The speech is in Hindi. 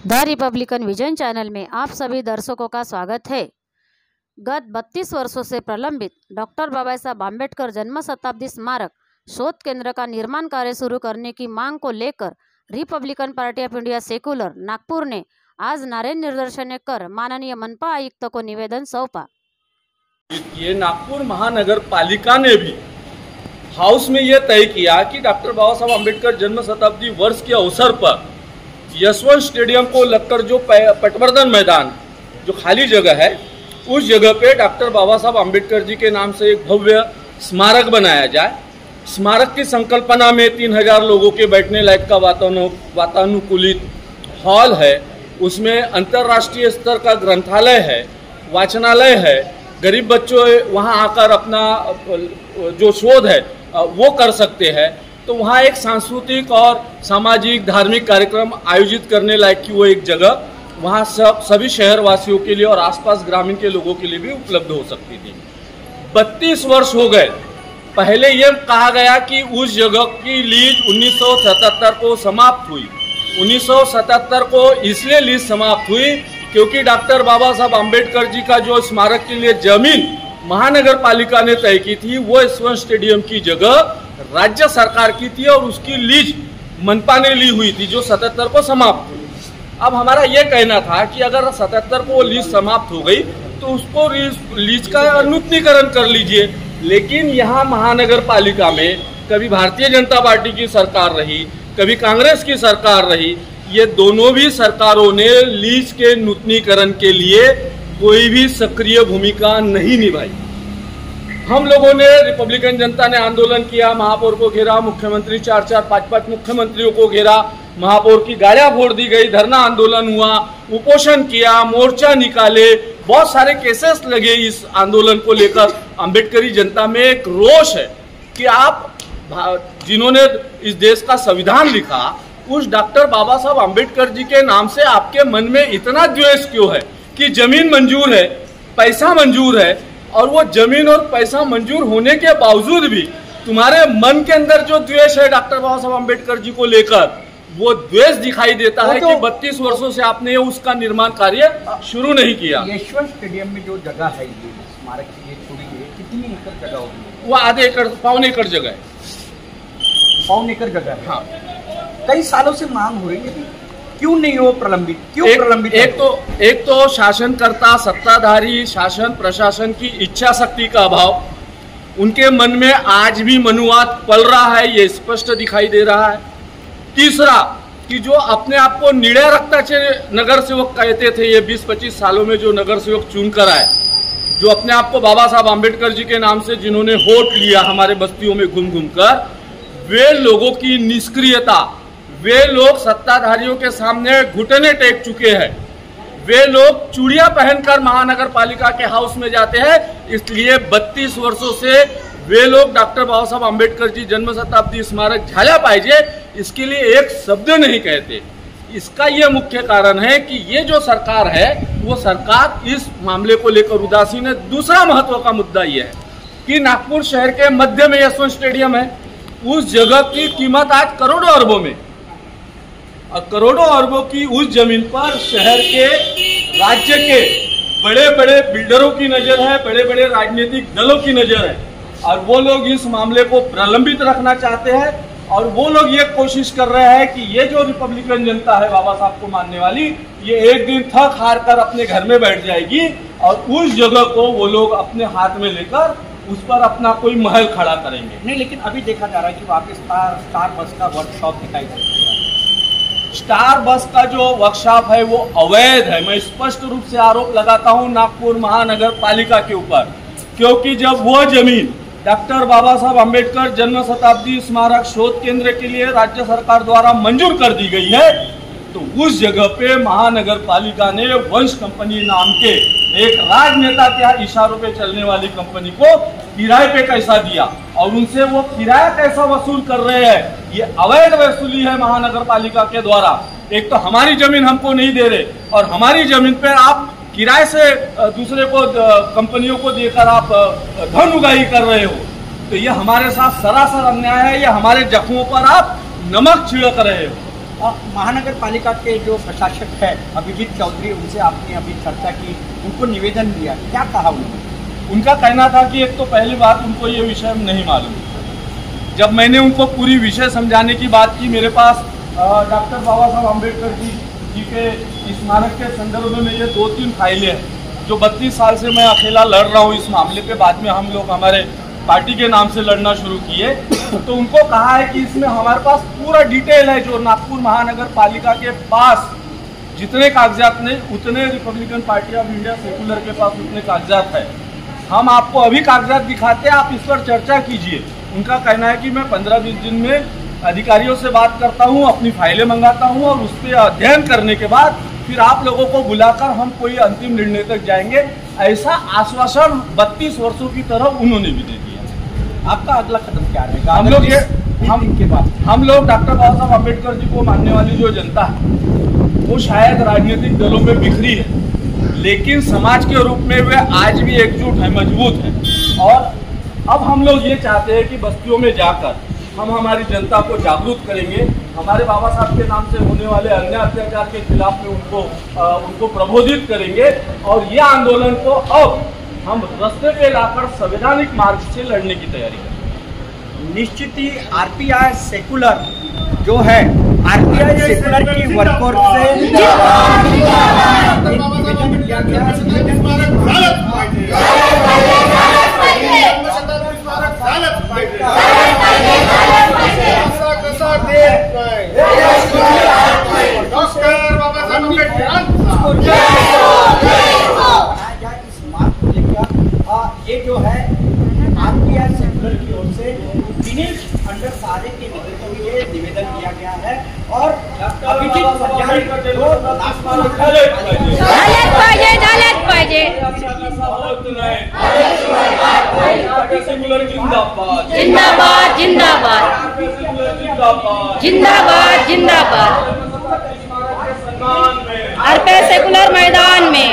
द रिपब्लिकन विजन चैनल में आप सभी दर्शकों का स्वागत है। गत 32 वर्षों से प्रलंबित डॉक्टर बाबा साहब आम्बेडकर जन्म शताब्दी स्मारक शोध केंद्र का निर्माण कार्य शुरू करने की मांग को लेकर Republican party of India secular Nagpur ने आज नारे निर्देशन कर माननीय मनपा आयुक्त को निवेदन सौंपा। ये नागपुर महानगर पालिका ने भी हाउस में यह तय किया कि डॉक्टर बाबा साहब आम्बेडकर जन्म शताब्दी वर्ष के अवसर पर यशवंत स्टेडियम को लगकर जो पटवर्धन मैदान जो खाली जगह है उस जगह पे डॉक्टर बाबा साहब आम्बेडकर जी के नाम से एक भव्य स्मारक बनाया जाए। स्मारक की संकल्पना में 3000 लोगों के बैठने लायक का वातानुकूलित हॉल है, उसमें अंतर्राष्ट्रीय स्तर का ग्रंथालय है, वाचनालय है, गरीब बच्चों वहां आकर अपना जो शोध है वो कर सकते हैं। तो वहाँ एक सांस्कृतिक और सामाजिक धार्मिक कार्यक्रम आयोजित करने लायक की वो एक जगह वहाँ सभी शहरवासियों के लिए और आसपास ग्रामीण के लोगों के लिए भी उपलब्ध हो सकती थी। 32 वर्ष हो गए। पहले ये कहा गया कि उस जगह की लीज 1977 को समाप्त हुई। 1977 को इसलिए लीज समाप्त हुई क्योंकि डॉक्टर बाबा साहब आम्बेडकर जी का जो स्मारक के लिए जमीन महानगर पालिका ने तय की थी वो यशवंत स्टेडियम की जगह राज्य सरकार की थी और उसकी लीज मनपा ने ली हुई थी जो 77 को समाप्त हुई। अब हमारा ये कहना था कि अगर 77 को वो लीज समाप्त हो गई तो उसको लीज का नूतनीकरण कर लीजिए। लेकिन यहाँ महानगर पालिका में कभी भारतीय जनता पार्टी की सरकार रही, कभी कांग्रेस की सरकार रही, ये दोनों भी सरकारों ने लीज के नूतनीकरण के लिए कोई भी सक्रिय भूमिका नहीं निभाई। हम लोगों ने रिपब्लिकन जनता ने आंदोलन किया, महापौर को घेरा, मुख्यमंत्री 4-4, 5-5 मुख्यमंत्रियों को घेरा, महापौर की गाड़ियां फोड़ दी गई, धरना आंदोलन हुआ, उपोषण किया, मोर्चा निकाले, बहुत सारे केसेस लगे इस आंदोलन को लेकर। अम्बेडकरी जनता में एक रोष है कि आप जिन्होंने इस देश का संविधान लिखा उस डॉक्टर बाबा साहब आम्बेडकर जी के नाम से आपके मन में इतना द्वेष क्यों है कि जमीन मंजूर है, पैसा मंजूर है और वो जमीन और पैसा मंजूर होने के बावजूद भी तुम्हारे मन के अंदर जो द्वेष है डॉक्टर बाबा साहब आम्बेडकर जी को लेकर वो द्वेष दिखाई देता है कि 32 वर्षों से आपने उसका निर्माण कार्य शुरू नहीं किया। यशवंत स्टेडियम में जो जगह है ये स्मारक की ये थोड़ी है, कितनी एकड़ जगह होगी? वो आधे एकड़, पौन एकड़ जगह है। पौन एकड़ जगह है। हाँ, कई सालों से मांग हो रही है, क्यों नहीं हो प्रलंबित? क्यों प्रलंबित? एक तो शासनकर्ता सत्ताधारी शासन प्रशासन की इच्छा शक्ति का अभाव, उनके मन में आज भी मनुवाद पल रहा है, ये स्पष्ट दिखाई दे रहा है। तीसरा कि जो अपने आप को निडर रक्ताचे नगर सेवक कहते थे, ये 20-25 सालों में जो नगर सेवक चुन कर आए, जो अपने आप को बाबा साहब आम्बेडकर जी के नाम से जिन्होंने वोट लिया हमारे बस्तियों में घूम घूम कर, वे लोगों की निष्क्रियता, वे लोग सत्ताधारियों के सामने घुटने टेक चुके हैं, वे लोग चूड़ियां पहनकर महानगर पालिका के हाउस में जाते हैं। इसलिए 32 वर्षों से वे लोग डॉक्टर बाबा साहब आम्बेडकर जी जन्म शताब्दी स्मारक झाला पाहिजे इसके लिए एक शब्द नहीं कहते। इसका यह मुख्य कारण है कि ये जो सरकार है वो सरकार इस मामले को लेकर उदासीन है। दूसरा महत्व का मुद्दा यह है कि नागपुर शहर के मध्य में यशवंत स्टेडियम है, उस जगह की कीमत आज करोड़ों अरबों में, और करोड़ों अरबों की उस जमीन पर शहर के राज्य के बड़े बड़े बिल्डरों की नजर है, बड़े बड़े राजनीतिक दलों की नजर है और वो लोग इस मामले को प्रलंबित रखना चाहते हैं। और वो लोग ये कोशिश कर रहे हैं कि ये जो रिपब्लिकन जनता है बाबा साहब को मानने वाली, ये एक दिन थक हार कर अपने घर में बैठ जाएगी और उस जगह को वो लोग अपने हाथ में लेकर उस पर अपना कोई महल खड़ा करेंगे। नहीं, लेकिन अभी देखा जा रहा है कि वहाँ पे स्टार बस का वर्कशॉप दिखाई दे रहा है। स्टार बस का जो वर्कशॉप है वो अवैध है। मैं स्पष्ट रूप से आरोप लगाता हूं नागपुर महानगर पालिका के ऊपर, क्योंकि जब वो जमीन डॉक्टर बाबा साहब आम्बेडकर जन्म शताब्दी स्मारक शोध केंद्र के लिए राज्य सरकार द्वारा मंजूर कर दी गई है तो उस जगह पे महानगर पालिका ने वंश कंपनी नाम के एक राजनेता के इशारों पे चलने वाली कंपनी को किराए पे कैसा दिया और उनसे वो किराया कैसा वसूल कर रहे हैं, ये अवैध वसूली है महानगर पालिका के द्वारा। एक तो हमारी जमीन हमको नहीं दे रहे और हमारी जमीन पे आप किराए से दूसरे को कंपनियों को देकर आप धन उगाही कर रहे हो, तो ये हमारे साथ सरासर अन्याय है। ये हमारे जख्मों पर आप नमक छिड़क रहे हो। महानगर पालिका के जो प्रशासक है अभिजीत चौधरी, उनसे आपने अभी चर्चा की, उनको निवेदन दिया, क्या कहा उन्होंने? उनका कहना था कि एक तो पहली बात उनको ये विषय नहीं मालूम। जब मैंने उनको पूरी विषय समझाने की बात की, मेरे पास डॉक्टर बाबा साहब अम्बेडकर जी के स्मारक के संदर्भ में ये 2-3 फाइलें हैं जो 32 साल से मैं अकेला लड़ रहा हूँ इस मामले पे। बाद में हम लोग हमारे पार्टी के नाम से लड़ना शुरू किए, तो उनको कहा है कि इसमें हमारे पास पूरा डिटेल है, जो नागपुर महानगर पालिका के पास जितने कागजात नहीं उतने Republican party of India secular के पास उतने कागजात है। हम आपको अभी कागजात दिखाते हैं, आप इस पर चर्चा कीजिए। उनका कहना है कि मैं 15-20 दिन में अधिकारियों से बात करता हूं, अपनी फाइलें मंगाता हूं और उस पर अध्ययन करने के बाद फिर आप लोगों को बुलाकर हम कोई अंतिम निर्णय तक जाएंगे। ऐसा आश्वासन 32 वर्षों की तरह उन्होंने भी दे दिया। आपका अगला कदम क्या रहेगा? हम लोग डॉक्टर बाबा साहब अम्बेडकर जी को मानने वाली जो जनता है वो शायद राजनीतिक दलों में बिखरी है, लेकिन समाज के रूप में वे आज भी एकजुट है, मजबूत है। और अब हम लोग ये चाहते हैं कि बस्तियों में जाकर हम हमारी जनता को जागरूक करेंगे, हमारे बाबा साहब के नाम से होने वाले अन्य अत्याचार के खिलाफ में उनको प्रबोधित करेंगे और ये आंदोलन को अब हम रास्ते पे लाकर संवैधानिक मार्ग से लड़ने की तैयारी करेंगे। निश्चित ही आरपीआई सेकुलर जो है, आरपीआई सेकुलर की वर्कफोर्स से ये जो है आरपीआई सेकुलर की ओर से दिनेश अंडर सारे के नेतृत्व में ये निवेदन किया गया है और अभिजीत जिंदाबाद जिंदाबाद जिंदाबाद जिंदाबाद आरपीआई सेकुलर मैदान में